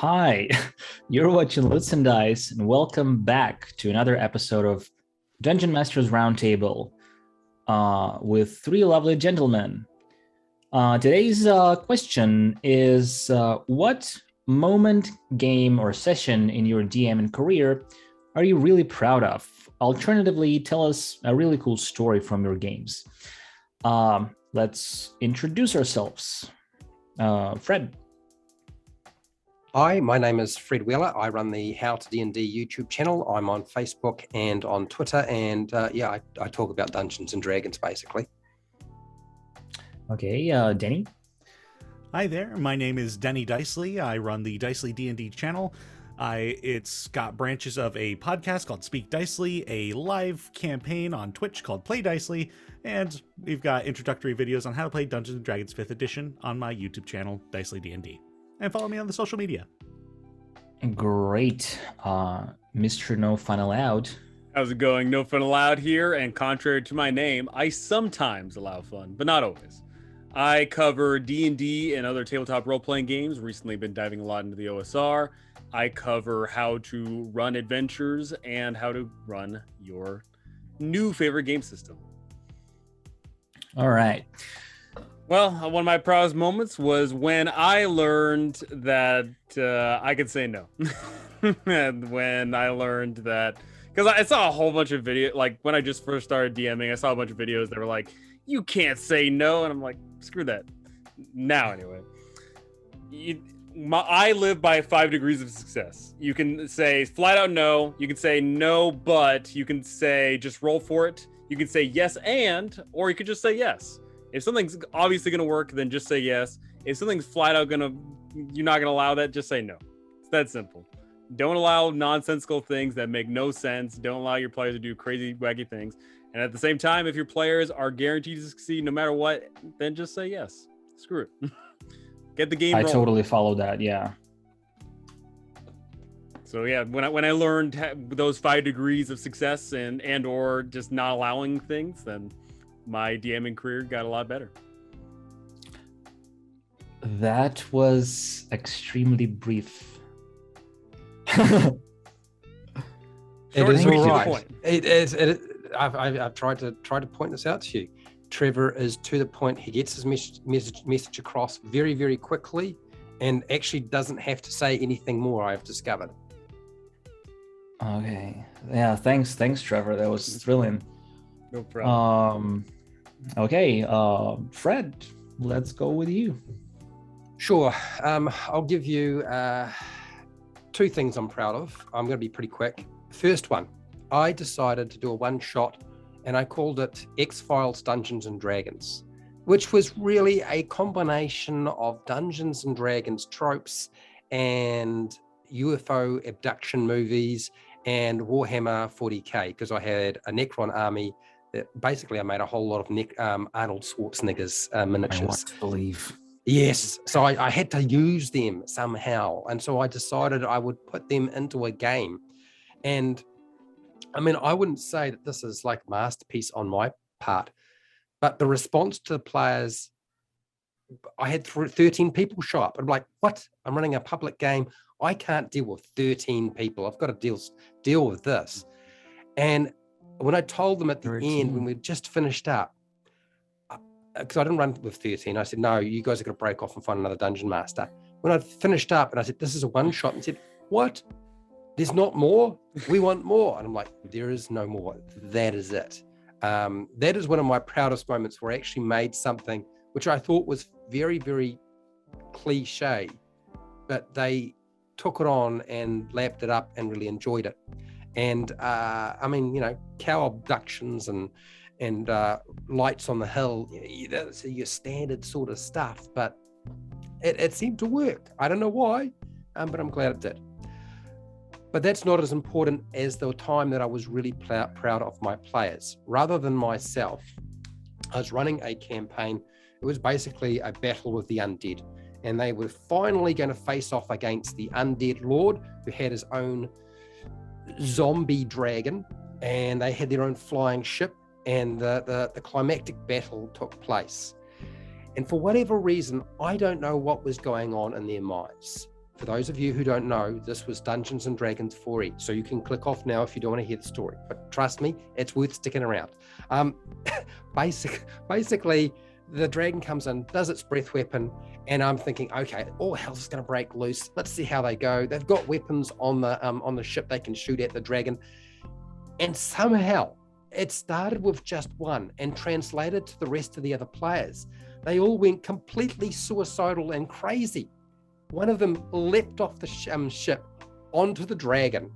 Hi, you're watching Lutes&Dice, and welcome back to another episode of Dungeon Masters Roundtable with three lovely gentlemen. Today's question is, what moment, game, or session in your DMing career are you really proud of? Alternatively, tell us a really cool story from your games. Let's introduce ourselves. Fred. Hi, my name is Fred Wheeler. I run the How to D&D YouTube channel. I'm on Facebook and on Twitter, and I talk about Dungeons and Dragons basically. Okay, Denny. Hi there, my name is Teni Dicely. I run the Dicely D&D channel. It's got branches of a podcast called Speak Dicely, a live campaign on Twitch called Play Dicely, and we've got introductory videos on how to play Dungeons and Dragons 5th edition on my YouTube channel, Dicely D&D. And follow me on the social media. Great. Mr. No Fun Allowed. How's it going? No Fun Allowed here, and contrary to my name, I sometimes allow fun, but not always. I cover D&D and other tabletop role-playing games. Recently been diving a lot into the OSR. I cover how to run adventures and how to run your new favorite game system. All right. Well, one of my proudest moments was when I learned that I could say no. And when I learned that, because I saw a whole bunch of videos, like when I just first started DMing, I saw a bunch of videos that were like, you can't say no. And I'm like, screw that. Now, anyway. I live by 5 degrees of success. You can say flat out no. You can say no, but you can say just roll for it. You can say yes or you could just say yes. If something's obviously going to work, then just say yes. If something's flat out you're not going to allow that, just say no. It's that simple. Don't allow nonsensical things that make no sense. Don't allow your players to do crazy, wacky things. And at the same time, if your players are guaranteed to succeed no matter what, then just say yes. Screw it. Get the game rolling. I totally follow that, yeah. So yeah, when I learned those 5 degrees of success and or just not allowing things, then my DMing career got a lot better. That was extremely brief. It is all right. Point. It is. I've tried to point this out to you. Trevor is to the point. He gets his message across very, very quickly, and actually doesn't have to say anything more. I've discovered. Okay. Yeah. Thanks, Trevor. That was thrilling. No problem. Okay. Fred, let's go with you. Sure. I'll give you 2 things I'm proud of. I'm going to be pretty quick. First one, I decided to do a one-shot, and I called it X-Files Dungeons and Dragons, which was really a combination of Dungeons and Dragons tropes and UFO abduction movies and Warhammer 40k, because I had a Necron army that basically I made a whole lot of Arnold Schwarzenegger's miniatures. I want to believe. Yes, so I had to use them somehow, and so I decided I would put them into a game. And I mean, I wouldn't say that this is like a masterpiece on my part, but the response to the players, I had 13 people show up. I'm like, what? I'm running a public game. I can't deal with 13 people. I've got to deal with this. And when I told them at the 13. end, when we just finished up, because I didn't run with 13, I said, no, you guys are going to break off and find another dungeon master. When I finished up and I said, this is a one shot, and said, what? There's not more? We want more. And I'm like, there is no more. That is it. That is one of my proudest moments where I actually made something which I thought was very, very cliche, but they took it on and lapped it up and really enjoyed it. And I mean, cow abductions and lights on the hill, that's your standard sort of stuff, but it seemed to work. I don't know why, but I'm glad it did. But that's not as important as the time that I was really proud of my players. Rather than myself, I was running a campaign. It was basically a battle with the undead, and they were finally going to face off against the undead lord, who had his own zombie dragon, and they had their own flying ship, and the climactic battle took place. And for whatever reason, I don't know what was going on in their minds. For those of you who don't know, this was Dungeons and Dragons 4E. So you can click off now if you don't want to hear the story. But trust me, it's worth sticking around. Basically, the dragon comes in, does its breath weapon, and I'm thinking, okay, all hell's going to break loose. Let's see how they go. They've got weapons on the ship they can shoot at the dragon. And somehow it started with just one and translated to the rest of the other players. They all went completely suicidal and crazy. One of them leapt off the ship onto the dragon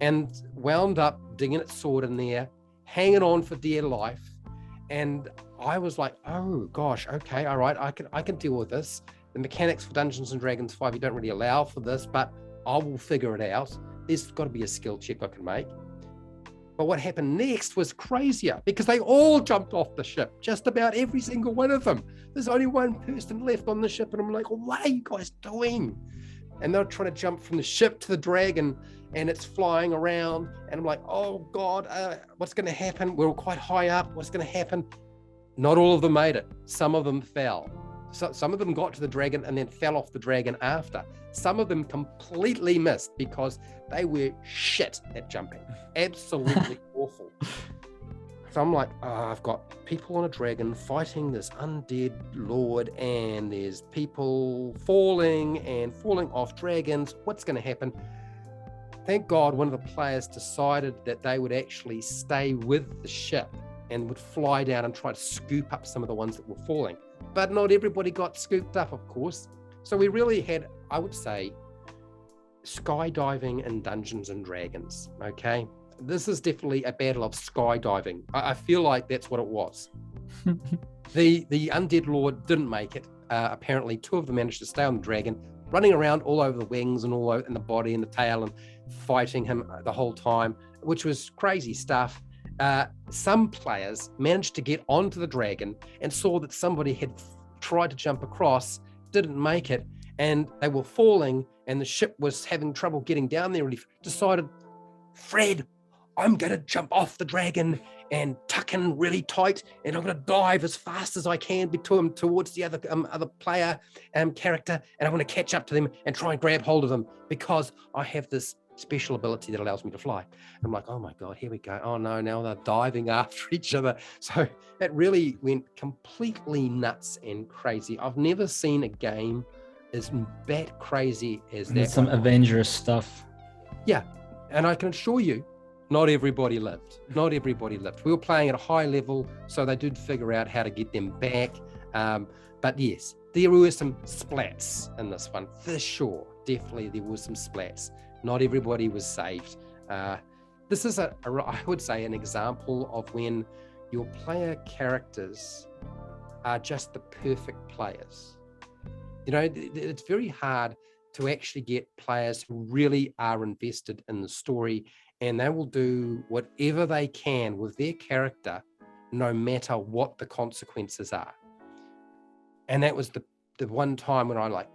and wound up digging its sword in there, hanging on for dear life. And I was like, oh gosh, okay, all right, I can deal with this. The mechanics for Dungeons and Dragons 5, you don't really allow for this, but I will figure it out. There's got to be a skill check I can make. But what happened next was crazier because they all jumped off the ship, just about every single one of them. There's only one person left on the ship, and I'm like, what are you guys doing? And they're trying to jump from the ship to the dragon, and it's flying around, and I'm like, oh God, what's going to happen? We're quite high up. What's going to happen? Not all of them made it. Some of them fell. So, some of them got to the dragon and then fell off the dragon after. Some of them completely missed because they were shit at jumping. Absolutely awful. So I'm like, I've got people on a dragon fighting this undead lord, and there's people falling off dragons. What's going to happen? Thank God one of the players decided that they would actually stay with the ship and would fly down and try to scoop up some of the ones that were falling. But not everybody got scooped up, of course. So we really had, I would say, skydiving in Dungeons and Dragons, okay? This is definitely a battle of skydiving. I feel like that's what it was. The undead lord didn't make it. Apparently, two of them managed to stay on the dragon, running around all over the wings and all over in the body and the tail and fighting him the whole time, which was crazy stuff. Some players managed to get onto the dragon and saw that somebody had tried to jump across, didn't make it, and they were falling, and the ship was having trouble getting down there, and he decided, Fred, I'm going to jump off the dragon and tuck in really tight, and I'm going to dive as fast as I can towards the other player character, and I'm going to catch up to them and try and grab hold of them because I have this special ability that allows me to fly. And I'm like, oh my God, here we go. Oh no, now they're diving after each other. So it really went completely nuts and crazy. I've never seen a game as that crazy as that. Some Avengers stuff. Yeah, and I can assure you, not everybody lived. Not everybody lived. We were playing at a high level, so they did figure out how to get them back. But yes, there were some splats in this one, for sure. Definitely there was some splats. Not everybody was saved. This is, I would say, an example of when your player characters are just the perfect players. You know, it's very hard to actually get players who really are invested in the story, and they will do whatever they can with their character, no matter what the consequences are. And that was the one time when I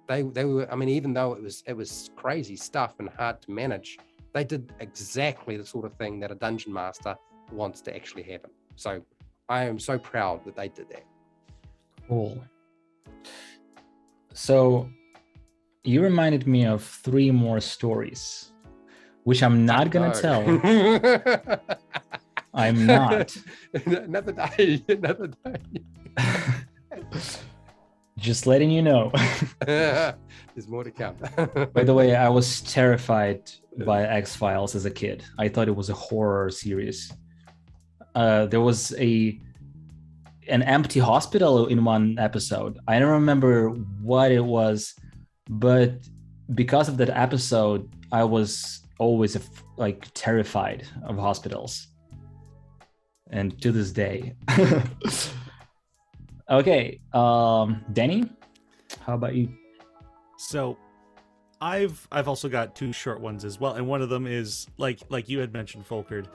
they were, I mean, even though it was crazy stuff and hard to manage, they did exactly the sort of thing that a dungeon master wants to actually happen. So I am so proud that they did that. Cool. So you reminded me of 3 more stories, which I'm not going to tell. I'm not. Another day. Just letting you know. There's more to come. By the way, I was terrified by X-Files as a kid. I thought it was a horror series. There was an empty hospital in one episode. I don't remember what it was, but because of that episode, I was always terrified of hospitals. And to this day. Okay, Danny, how about you? So I've also got 2 short ones as well, and one of them is like you had mentioned, Folkert,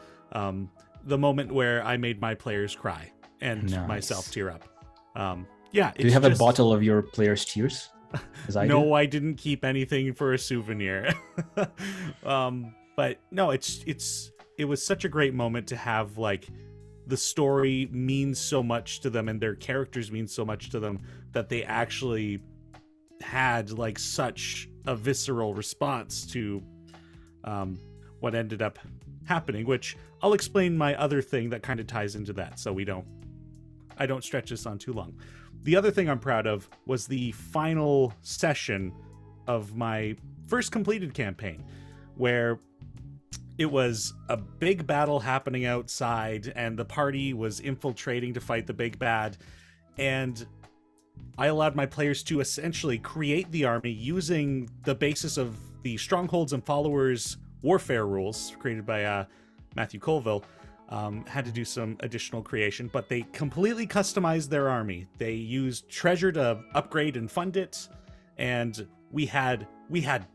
the moment where I made my players cry and myself tear up. Yeah. Do you have a bottle of your players' tears? No, I didn't keep anything for a souvenir. But no, it was such a great moment to have the story means so much to them and their characters mean so much to them that they actually had such a visceral response to what ended up happening, which I'll explain my other thing that kind of ties into that, so I don't stretch this on too long. The other thing I'm proud of was the final session of my first completed campaign, where it was a big battle happening outside and the party was infiltrating to fight the big bad, and I allowed my players to essentially create the army using the basis of the Strongholds and Followers warfare rules created by Matthew Colville. Had to do some additional creation, but they completely customized their army. They used treasure to upgrade and fund it, and we had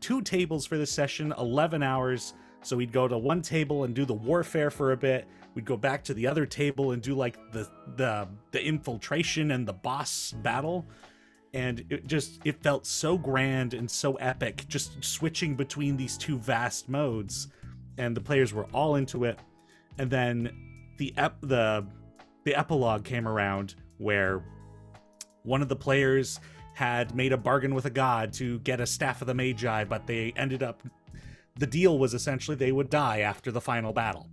2 tables for this session, 11 hours. So we'd go to one table and do the warfare for a bit. We'd go back to the other table and do like the infiltration and the boss battle. And it felt so grand and so epic, just switching between these 2 vast modes. And the players were all into it. And then the epilogue came around, where one of the players had made a bargain with a god to get a Staff of the Magi, but they ended up, the deal was essentially they would die after the final battle.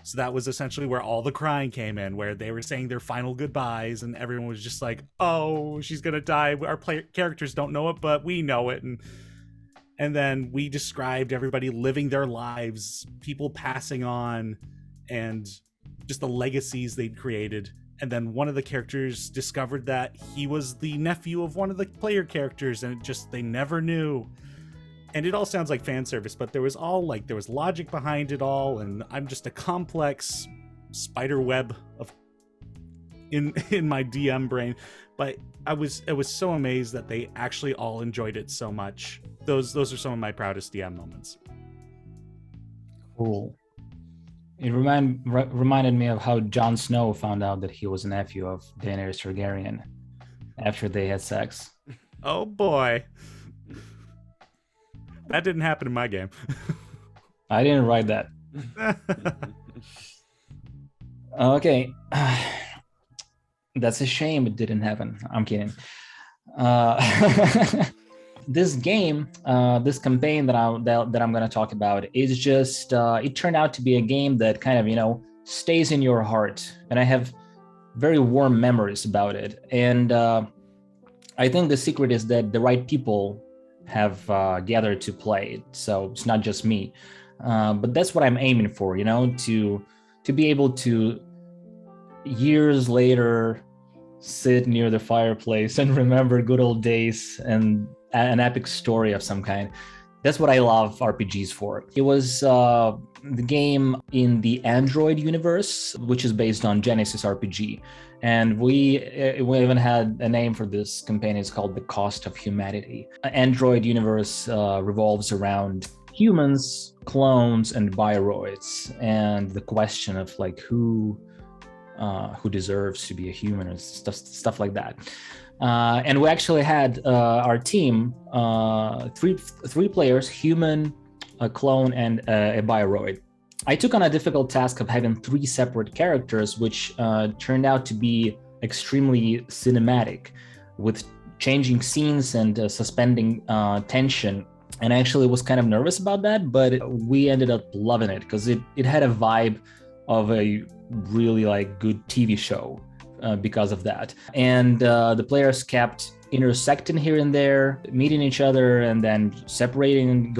So that was essentially where all the crying came in, where they were saying their final goodbyes, and everyone was just like, oh, she's gonna die. Our characters don't know it, but we know it. And then we described everybody living their lives, people passing on, and just the legacies they'd created. And then one of the characters discovered that he was the nephew of one of the player characters, and they never knew. And it all sounds like fan service, but there was logic behind it all, and I'm just a complex spider web of in my DM brain. But I was so amazed that they actually all enjoyed it so much. Those are some of my proudest DM moments. Cool. It reminded me of how Jon Snow found out that he was a nephew of Daenerys Targaryen after they had sex. Oh boy. That didn't happen in my game. I didn't write that. Okay. That's a shame it didn't happen. I'm kidding. This game, this campaign that I'm going to talk about is just, it turned out to be a game that kind of, stays in your heart. And I have very warm memories about it. And I think the secret is that the right people have gathered to play it. So it's not just me. But that's what I'm aiming for, to be able to, years later, sit near the fireplace and remember good old days and an epic story of some kind. That's what I love RPGs for. It was the game in the Android universe, which is based on Genesis RPG. And we even had a name for this campaign. It's called The Cost of Humanity. Android universe revolves around humans, clones, and bioroids, and the question of who deserves to be a human, or stuff like that. And we actually had our team, three players, human, a clone, and a bioroid. I took on a difficult task of having 3 separate characters, which turned out to be extremely cinematic, with changing scenes and suspending tension. And I actually was kind of nervous about that, but we ended up loving it because it had a vibe of a really good TV show because of that. And the players kept intersecting here and there, meeting each other, and then separating and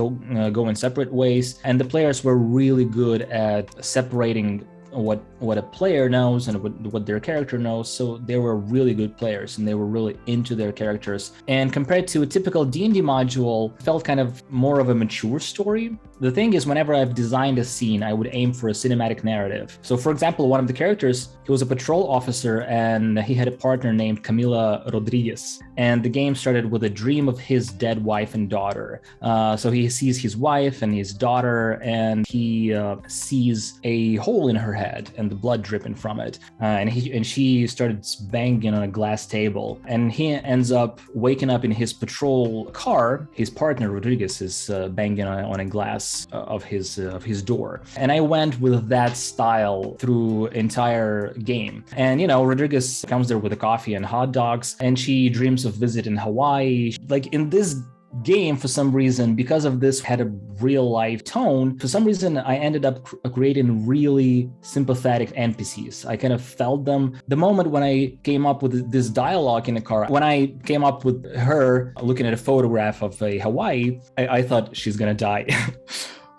going separate ways. And the players were really good at separating what a player knows and what their character knows. So they were really good players and they were really into their characters. And compared to a typical D&D module, it felt kind of more of a mature story. The thing is, whenever I've designed a scene, I would aim for a cinematic narrative. So for example, one of the characters, he was a patrol officer and he had a partner named Camila Rodriguez. And the game started with a dream of his dead wife and daughter. So he sees his wife and his daughter, and he sees a hole in her head and the blood dripping from it. And she started banging on a glass table. And he ends up waking up in his patrol car. His partner Rodriguez is banging on a glass of his door. And I went with that style through entire game. And Rodriguez comes there with a coffee and hot dogs, and she dreams of visiting Hawaii. In this game, for some reason, because of this had a real life tone, for some reason I ended up creating really sympathetic NPCs. I kind of felt them. The moment when I came up with this dialogue in the car, when I came up with her looking at a photograph of a Hawaii, I thought she's gonna die.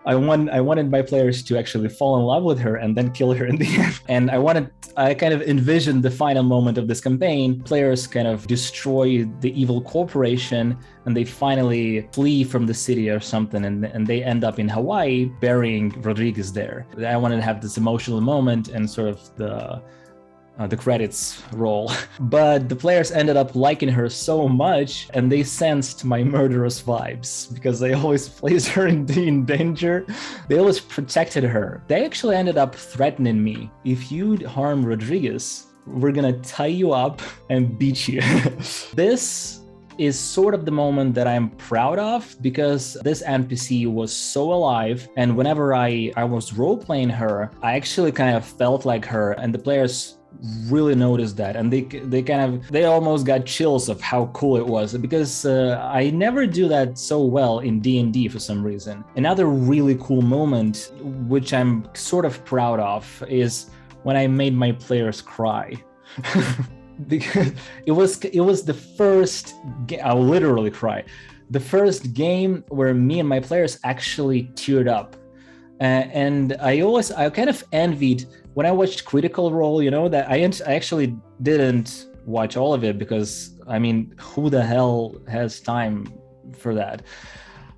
I wanted my players to actually fall in love with her and then kill her in the end. And I kind of envisioned the final moment of this campaign. Players kind of destroy the evil corporation and they finally flee from the city or something, and they end up in Hawaii burying Rodriguez there. I wanted to have this emotional moment and sort of the credits roll. But the players ended up liking her so much, and they sensed my murderous vibes because they always placed her in danger. They always protected her. They actually ended up threatening me. If you harm Rodriguez, we're gonna tie you up and beat you. This is sort of the moment that I'm proud of, because this NPC was so alive, and whenever I was role-playing her, I actually kind of felt like her, and the players really noticed that, and they almost got chills of how cool it was, because I never do that so well in D&D for some reason. Another really cool moment, which I'm sort of proud of, is when I made my players cry. Because it was the first game, I'll literally cry, the first game where me and my players actually teared up. And I kind of envied when I watched Critical Role, that I actually didn't watch all of it, because I mean, who the hell has time for that?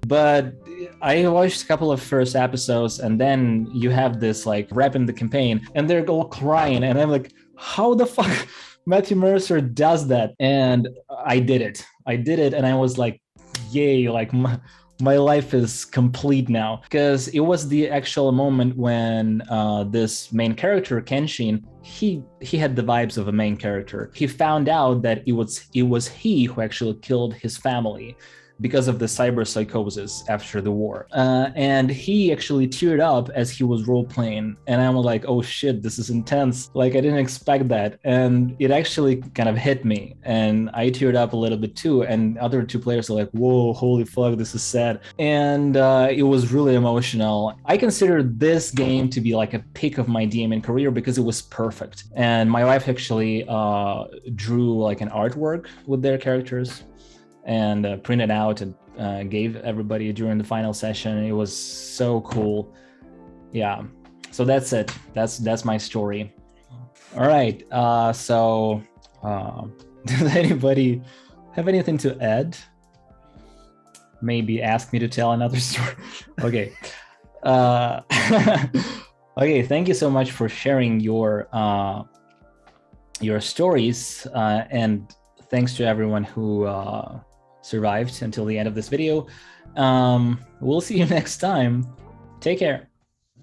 But I watched a couple of first episodes, and then you have this like wrapping the campaign and they're all crying, and I'm like, how the fuck Matthew Mercer does that? And I did it, and I was like, yay, like my life is complete now. Because it was the actual moment when this main character, Kenshin, he had the vibes of a main character. He found out that it was he who actually killed his family because of the cyber psychosis after the war. And he actually teared up as he was role-playing. And I was like, oh shit, this is intense. Like, I didn't expect that. And it actually kind of hit me. And I teared up a little bit too. And other two players are like, whoa, holy fuck, this is sad. And it was really emotional. I consider this game to be like a peak of my DMing career because it was perfect. And my wife actually drew like an artwork with their characters and printed out and gave everybody during the final session. It was so cool. Yeah, so that's it. That's my story. All right, so does anybody have anything to add? Maybe ask me to tell another story. Okay. Okay, thank you so much for sharing your stories, and thanks to everyone who survived until the end of this video. We'll see you next time. Take care.